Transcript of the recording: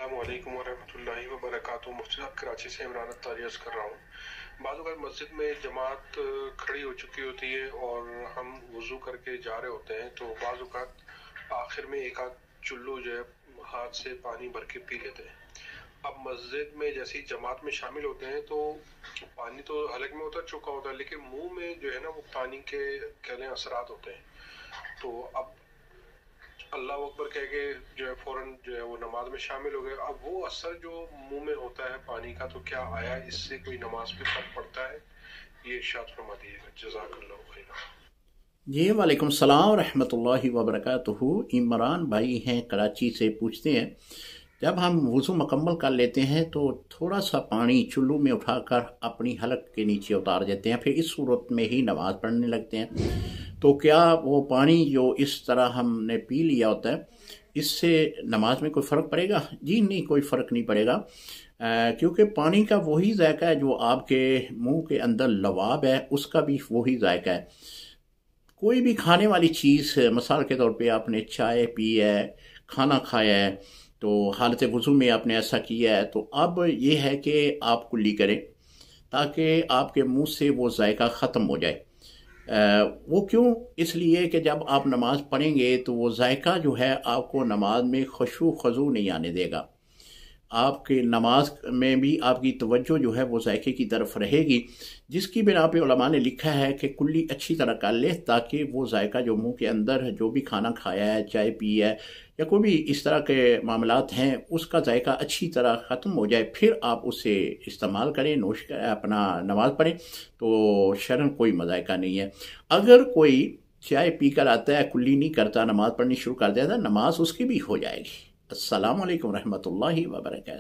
अस्सलामुअलैकुम वरहमतुल्लाहि वबरकातुहू। मुफ्ती साहब कराची से इमरान अत्तारी अर्ज़ कर रहा हूँ। बाज़ औक़ात मस्जिद में जमात खड़ी हो चुकी होती है और हम वज़ू करके जा रहे होते हैं, तो बाज़ औक़ात आखिर में एक आध चुल्लू जो है हाथ से पानी भर के पी लेते हैं। अब मस्जिद में जैसे ही जमात में शामिल होते हैं तो पानी तो हलक में उतर चुका होता है, लेकिन मुंह में जो है ना वो पानी के कह लें असरात होते हैं। तो अब अल्लाह अकबर कह के जो है फौरन जो है वो नमाज में शामिल हो गए। अब वो असर जो मुंह में होता है पानी का, तो क्या आया इससे कोई नमाज पे फर्क पड़ता है? ये इरशाद फरमा दीजिएगा, जज़ाकल्लाहु खैरा। जी वालेकुम सलाम रहमतुल्लाहि व बरकातुहू। इमरान भाई हैं कराची से, पूछते हैं जब हम वज़ू मुकम्मल कर लेते हैं तो थोड़ा सा पानी चुल्लू में उठाकर अपनी हलक के नीचे उतार देते हैं, फिर इस सूरत में ही नमाज़ पढ़ने लगते हैं, तो क्या वो पानी जो इस तरह हमने पी लिया होता है इससे नमाज में कोई फ़र्क पड़ेगा? जी नहीं, कोई फ़र्क नहीं पड़ेगा, क्योंकि पानी का वही जायका है जो आपके मुंह के अंदर लवाब है, उसका भी वही जायका है। कोई भी खाने वाली चीज़, मिसाल के तौर पे आपने चाय पी है, खाना खाया है, तो हालत वज़ू में आपने ऐसा किया है, तो अब ये है कि आप कुल्ली करें ताकि आपके मुंह से वो जायका ख़त्म हो जाए। वो क्यों? इसलिए कि जब आप नमाज पढ़ेंगे तो वो जायका जो है आपको नमाज में खुशू खजू नहीं आने देगा। आपके नमाज में भी आपकी तवज्जो जो है वो जायके की तरफ रहेगी, जिसकी बिना पे उलमा ने लिखा है कि कुल्ली अच्छी तरह कर ले ताकि वो जायका जो मुंह के अंदर जो भी खाना खाया है, चाय पी है या कोई भी इस तरह के मामलात हैं, उसका जायका अच्छी तरह ख़त्म हो जाए, फिर आप उसे इस्तेमाल करें, नोश करें, अपना नमाज पढ़ें, तो शरन कोई मज़ायका नहीं है। अगर कोई चाय पी कर आता है, कुल्ली नहीं करता, नमाज पढ़नी शुरू कर देता, नमाज उसकी भी हो जाएगी। अस्सलामु अलैकुम रहमतुल्लाहि व बरकातहू।